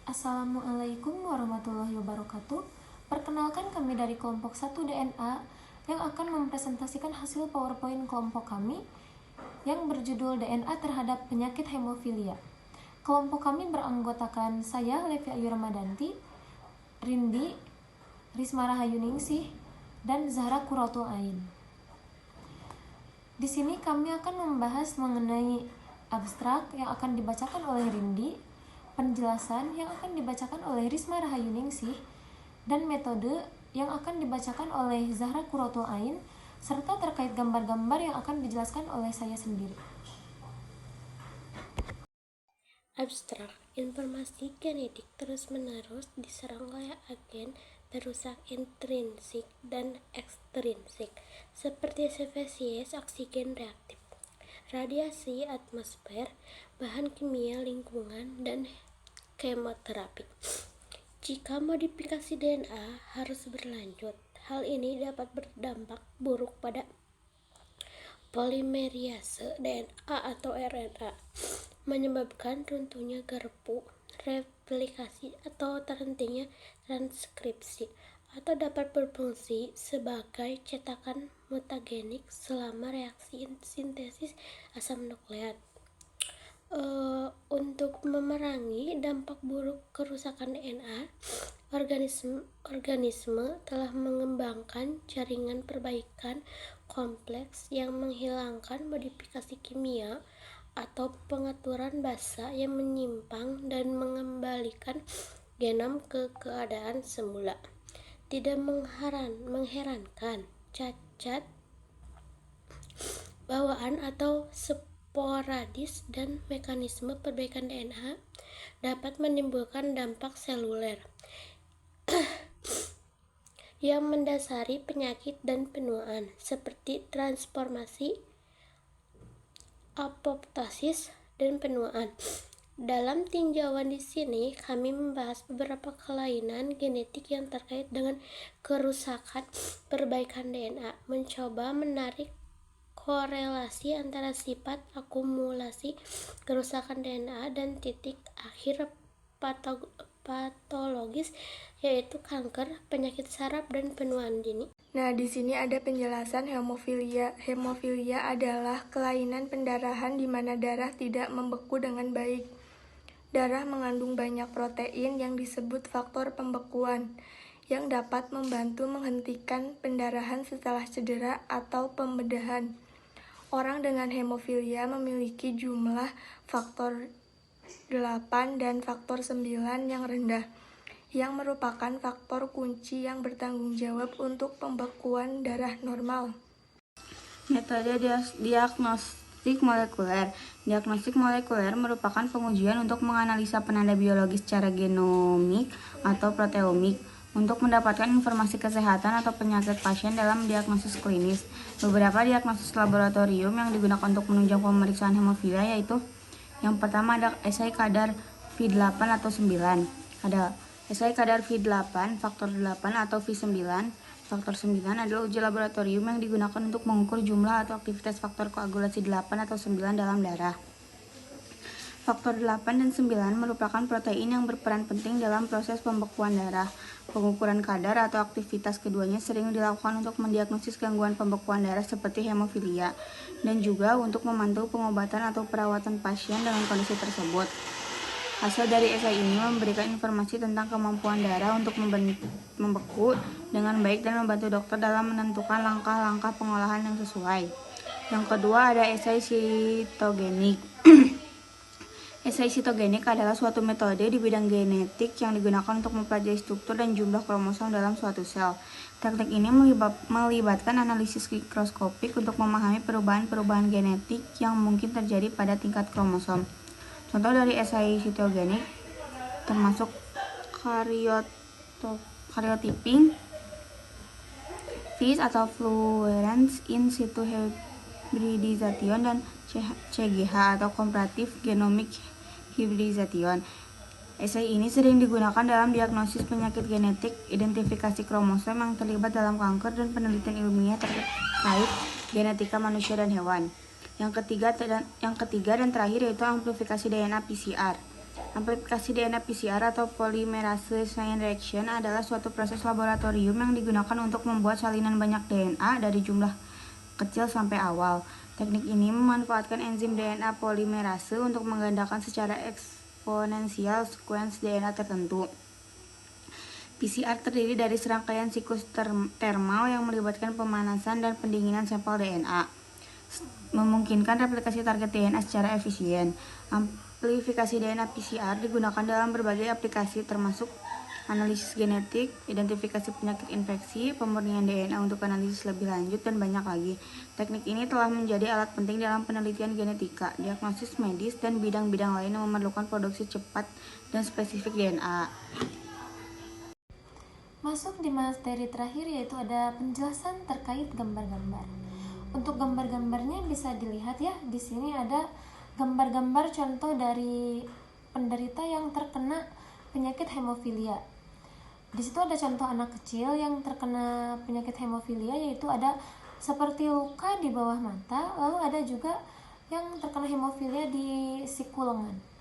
Assalamualaikum warahmatullahi wabarakatuh. Perkenalkan, kami dari kelompok 1 DNA yang akan mempresentasikan hasil PowerPoint kelompok kami yang berjudul DNA terhadap penyakit hemofilia. Kelompok kami beranggotakan saya, Levi Ayu Ramadanti, Rindi, Risma Rahayuningsih, dan Zahra Qurratul Ain. Di sini kami akan membahas mengenai abstrak yang akan dibacakan oleh Rindi, penjelasan yang akan dibacakan oleh Risma Rahayuningsih, dan metode yang akan dibacakan oleh Zahra Qurratul Ain, serta terkait gambar-gambar yang akan dijelaskan oleh saya sendiri. Abstrak, informasi genetik terus-menerus diserang oleh agen perusak intrinsik dan ekstrinsik, seperti spesies oksigen reaktif, radiasi atmosfer, bahan kimia lingkungan, dan kemoterapi. Jika modifikasi DNA harus berlanjut, hal ini dapat berdampak buruk pada polimerase DNA atau RNA, menyebabkan runtuhnya garpu replikasi atau terhentinya transkripsi, atau dapat berfungsi sebagai cetakan mutagenik selama reaksi sintesis asam nukleat. Untuk memerangi dampak buruk kerusakan DNA, organisme telah mengembangkan jaringan perbaikan kompleks yang menghilangkan modifikasi kimia atau pengaturan basa yang menyimpang dan mengembalikan genom ke keadaan semula. Tidak mengherankan, cacat bawaan atau sporadis dan mekanisme perbaikan DNA dapat menimbulkan dampak seluler yang mendasari penyakit dan penuaan, seperti transformasi, apoptosis, dan penuaan. Dalam tinjauan di sini, kami membahas beberapa kelainan genetik yang terkait dengan kerusakan perbaikan DNA, mencoba menarik korelasi antara sifat akumulasi kerusakan DNA dan titik akhir patologis, yaitu kanker, penyakit saraf, dan penuaan dini. Nah, di sini ada penjelasan hemofilia. Hemofilia adalah kelainan pendarahan di mana darah tidak membeku dengan baik. Darah mengandung banyak protein yang disebut faktor pembekuan, yang dapat membantu menghentikan pendarahan setelah cedera atau pembedahan. Orang dengan hemofilia memiliki jumlah faktor 8 dan faktor 9 yang rendah, yang merupakan faktor kunci yang bertanggung jawab untuk pembekuan darah normal. Metode diagnostik molekuler. Diagnostik molekuler merupakan pengujian untuk menganalisa penanda biologis secara genomik atau proteomik untuk mendapatkan informasi kesehatan atau penyakit pasien dalam diagnosis klinis. Beberapa diagnosis laboratorium yang digunakan untuk menunjang pemeriksaan hemofilia yaitu yang pertama ada esai kadar V8 atau 9. Ada esai kadar V8, faktor 8 atau V9. Faktor 9 adalah uji laboratorium yang digunakan untuk mengukur jumlah atau aktivitas faktor koagulasi 8 atau 9 dalam darah. Faktor 8 dan 9 merupakan protein yang berperan penting dalam proses pembekuan darah. Pengukuran kadar atau aktivitas keduanya sering dilakukan untuk mendiagnosis gangguan pembekuan darah seperti hemofilia, dan juga untuk memantau pengobatan atau perawatan pasien dalam kondisi tersebut. Hasil dari esai ini memberikan informasi tentang kemampuan darah untuk membeku dengan baik dan membantu dokter dalam menentukan langkah-langkah pengolahan yang sesuai. Yang kedua ada esai sitogenik. Esai sitogenik adalah suatu metode di bidang genetik yang digunakan untuk mempelajari struktur dan jumlah kromosom dalam suatu sel. Teknik ini melibatkan analisis mikroskopik untuk memahami perubahan-perubahan genetik yang mungkin terjadi pada tingkat kromosom. Contoh dari esai sitogenik termasuk karyotyping, FISH atau fluorescence in situ hybridization, dan CGH atau comparative genomic hybridization. Esai ini sering digunakan dalam diagnosis penyakit genetik, identifikasi kromosom yang terlibat dalam kanker, dan penelitian ilmiah terkait genetika manusia dan hewan. Yang ketiga dan terakhir yaitu amplifikasi DNA PCR. Amplifikasi DNA PCR atau polymerase chain reaction adalah suatu proses laboratorium yang digunakan untuk membuat salinan banyak DNA dari jumlah kecil sampai awal. Teknik ini memanfaatkan enzim DNA polimerase untuk menggandakan secara eksponensial sekuens DNA tertentu. PCR terdiri dari serangkaian siklus termal yang melibatkan pemanasan dan pendinginan sampel DNA, memungkinkan replikasi target DNA secara efisien. Amplifikasi DNA PCR digunakan dalam berbagai aplikasi termasuk analisis genetik, identifikasi penyakit infeksi, pemurnian DNA untuk analisis lebih lanjut, dan banyak lagi. Teknik ini telah menjadi alat penting dalam penelitian genetika, diagnosis medis, dan bidang-bidang lain yang memerlukan produksi cepat dan spesifik DNA. Masuk di materi terakhir, yaitu ada penjelasan terkait gambar-gambar. Untuk gambar-gambarnya bisa dilihat ya, di sini ada gambar-gambar contoh dari penderita yang terkena penyakit hemofilia. Di situ ada contoh anak kecil yang terkena penyakit hemofilia, yaitu ada seperti luka di bawah mata, lalu ada juga yang terkena hemofilia di siku lengan.